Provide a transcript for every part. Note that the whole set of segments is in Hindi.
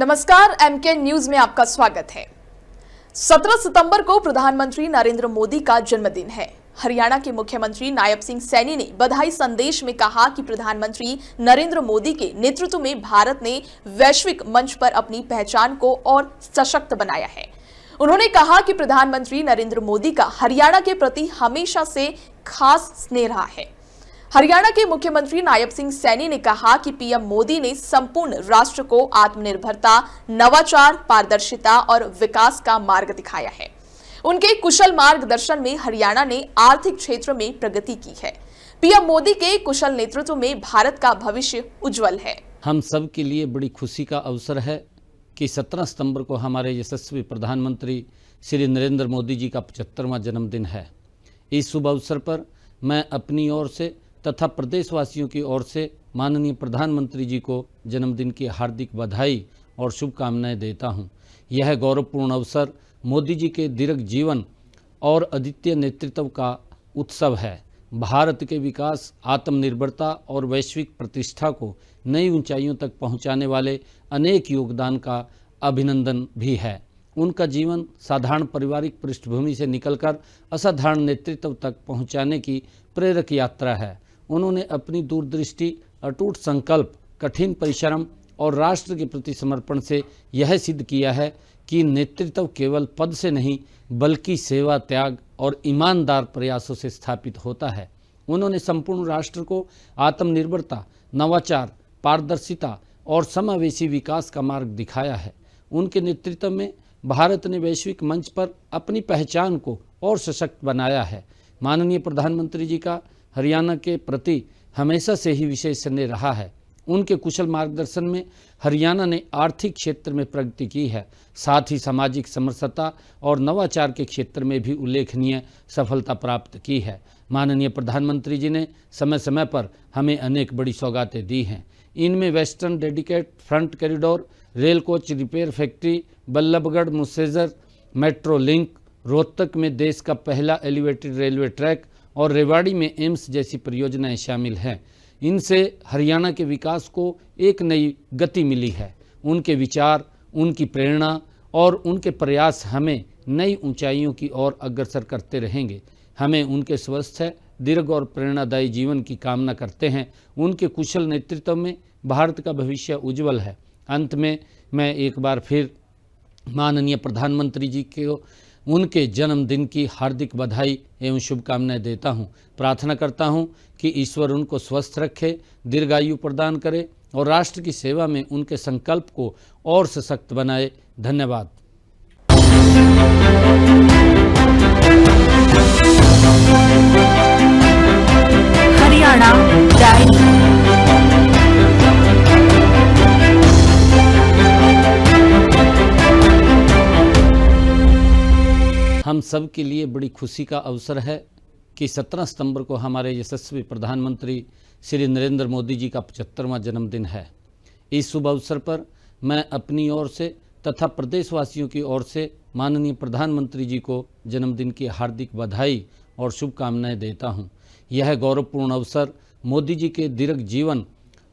नमस्कार, एमके न्यूज में आपका स्वागत है। 17 सितंबर को प्रधानमंत्री नरेंद्र मोदी का जन्मदिन है। हरियाणा के मुख्यमंत्री नायब सिंह सैनी ने बधाई संदेश में कहा कि प्रधानमंत्री नरेंद्र मोदी के नेतृत्व में भारत ने वैश्विक मंच पर अपनी पहचान को और सशक्त बनाया है। उन्होंने कहा कि प्रधानमंत्री नरेंद्र मोदी का हरियाणा के प्रति हमेशा से खास स्नेह रहा है। हरियाणा के मुख्यमंत्री नायब सिंह सैनी ने कहा कि पीएम मोदी ने संपूर्ण राष्ट्र को आत्मनिर्भरता, नवाचार, पारदर्शिता और विकास का मार्ग दिखाया है। उनके कुशल मार्गदर्शन में हरियाणा ने आर्थिक क्षेत्र में प्रगति की है। पीएम मोदी के कुशल नेतृत्व में भारत का भविष्य उज्जवल है। हम सब के लिए बड़ी खुशी का अवसर है कि 17 सितंबर को हमारे यशस्वी प्रधानमंत्री श्री नरेंद्र मोदी जी का 75वां जन्मदिन है। इस शुभ अवसर पर मैं अपनी ओर से तथा प्रदेशवासियों की ओर से माननीय प्रधानमंत्री जी को जन्मदिन की हार्दिक बधाई और शुभकामनाएं देता हूं। यह गौरवपूर्ण अवसर मोदी जी के दीर्घ जीवन और अद्वितीय नेतृत्व का उत्सव है। भारत के विकास, आत्मनिर्भरता और वैश्विक प्रतिष्ठा को नई ऊंचाइयों तक पहुंचाने वाले अनेक योगदान का अभिनंदन भी है। उनका जीवन साधारण पारिवारिक पृष्ठभूमि से निकलकर असाधारण नेतृत्व तक पहुंचाने की प्रेरक यात्रा है। उन्होंने अपनी दूरदृष्टि, अटूट संकल्प, कठिन परिश्रम और राष्ट्र के प्रति समर्पण से यह सिद्ध किया है कि नेतृत्व केवल पद से नहीं बल्कि सेवा, त्याग और ईमानदार प्रयासों से स्थापित होता है। उन्होंने संपूर्ण राष्ट्र को आत्मनिर्भरता, नवाचार, पारदर्शिता और समावेशी विकास का मार्ग दिखाया है। उनके नेतृत्व में भारत ने वैश्विक मंच पर अपनी पहचान को और सशक्त बनाया है। माननीय प्रधानमंत्री जी का हरियाणा के प्रति हमेशा से ही विशेष स्नेह रहा है। उनके कुशल मार्गदर्शन में हरियाणा ने आर्थिक क्षेत्र में प्रगति की है, साथ ही सामाजिक समरसता और नवाचार के क्षेत्र में भी उल्लेखनीय सफलता प्राप्त की है। माननीय प्रधानमंत्री जी ने समय समय पर हमें अनेक बड़ी सौगातें दी हैं। इनमें western dedicated freight corridor, rail coach repair factory, Ballabhgarh Mujesar metro link, Rohtak में देश का पहला एलिवेटेड रेलवे ट्रैक और रेवाड़ी में एम्स जैसी परियोजनाएं शामिल हैं। इनसे हरियाणा के विकास को एक नई गति मिली है। उनके विचार, उनकी प्रेरणा और उनके प्रयास हमें नई ऊंचाइयों की ओर अग्रसर करते रहेंगे। हमें उनके स्वस्थ, दीर्घ और प्रेरणादायी जीवन की कामना करते हैं। उनके कुशल नेतृत्व में भारत का भविष्य उज्जवल है। अंत में मैं एक बार फिर माननीय प्रधानमंत्री जी को उनके जन्मदिन की हार्दिक बधाई एवं शुभकामनाएं देता हूं। प्रार्थना करता हूं कि ईश्वर उनको स्वस्थ रखे, दीर्घायु प्रदान करे और राष्ट्र की सेवा में उनके संकल्प को और सशक्त बनाए। धन्यवाद। हरियाणा डायरी। हम सब के लिए बड़ी खुशी का अवसर है कि 17 सितंबर को हमारे यशस्वी प्रधानमंत्री श्री नरेंद्र मोदी जी का 75वां जन्मदिन है। इस शुभ अवसर पर मैं अपनी ओर से तथा प्रदेशवासियों की ओर से माननीय प्रधानमंत्री जी को जन्मदिन की हार्दिक बधाई और शुभकामनाएं देता हूं। यह गौरवपूर्ण अवसर मोदी जी के दीर्घ जीवन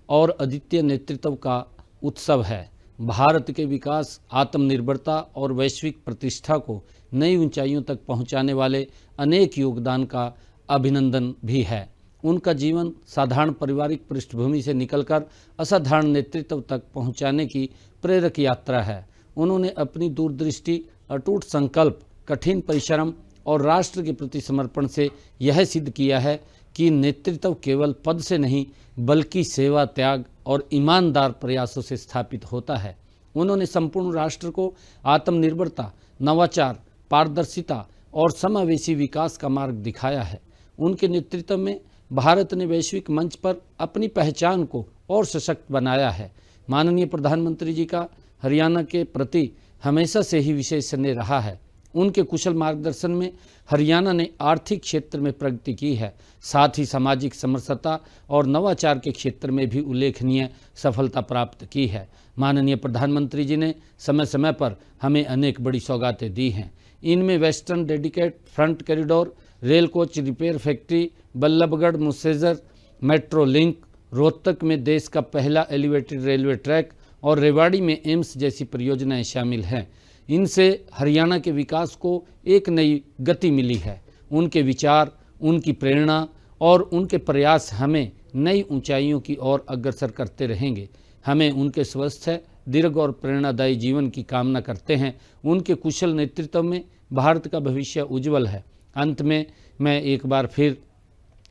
और अद्वितीय नेतृत्व का उत्सव है। भारत के विकास, आत्मनिर्भरता और वैश्विक प्रतिष्ठा को नई ऊंचाइयों तक पहुंचाने वाले अनेक योगदान का अभिनंदन भी है। उनका जीवन साधारण पारिवारिक पृष्ठभूमि से निकलकर असाधारण नेतृत्व तक पहुंचाने की प्रेरक यात्रा है। उन्होंने अपनी दूरदृष्टि, अटूट संकल्प, कठिन परिश्रम और राष्ट्र के प्रति समर्पण से यह सिद्ध किया है कि नेतृत्व केवल पद से नहीं बल्कि सेवा, त्याग और ईमानदार प्रयासों से स्थापित होता है। उन्होंने संपूर्ण राष्ट्र को आत्मनिर्भरता, नवाचार, पारदर्शिता और समावेशी विकास का मार्ग दिखाया है। उनके नेतृत्व में भारत ने वैश्विक मंच पर अपनी पहचान को और सशक्त बनाया है। माननीय प्रधानमंत्री जी का हरियाणा के प्रति हमेशा से ही विशेष स्नेह रहा है। उनके कुशल मार्गदर्शन में हरियाणा ने आर्थिक क्षेत्र में प्रगति की है, साथ ही सामाजिक समरसता और नवाचार के क्षेत्र में भी उल्लेखनीय सफलता प्राप्त की है। माननीय प्रधानमंत्री जी ने समय समय पर हमें अनेक बड़ी सौगातें दी हैं। इनमें western dedicated freight corridor, rail coach repair factory, Ballabhgarh Mujesar metro link, Rohtak में देश का पहला एलिवेटेड रेलवे ट्रैक और रेवाड़ी में एम्स जैसी परियोजनाएं शामिल हैं। इनसे हरियाणा के विकास को एक नई गति मिली है। उनके विचार, उनकी प्रेरणा और उनके प्रयास हमें नई ऊंचाइयों की ओर अग्रसर करते रहेंगे। हमें उनके स्वस्थ, दीर्घ और प्रेरणादायी जीवन की कामना करते हैं। उनके कुशल नेतृत्व में भारत का भविष्य उज्जवल है। अंत में मैं एक बार फिर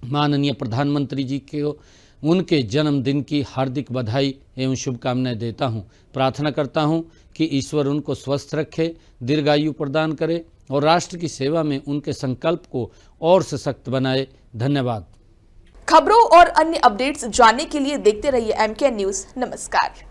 माननीय प्रधानमंत्री जी को उनके जन्मदिन की हार्दिक बधाई एवं शुभकामनाएं देता हूं। प्रार्थना करता हूं कि ईश्वर उनको स्वस्थ रखे, दीर्घायु प्रदान करे और राष्ट्र की सेवा में उनके संकल्प को और सशक्त बनाए। धन्यवाद। खबरों और अन्य अपडेट्स जानने के लिए देखते रहिए MKN न्यूज़। नमस्कार।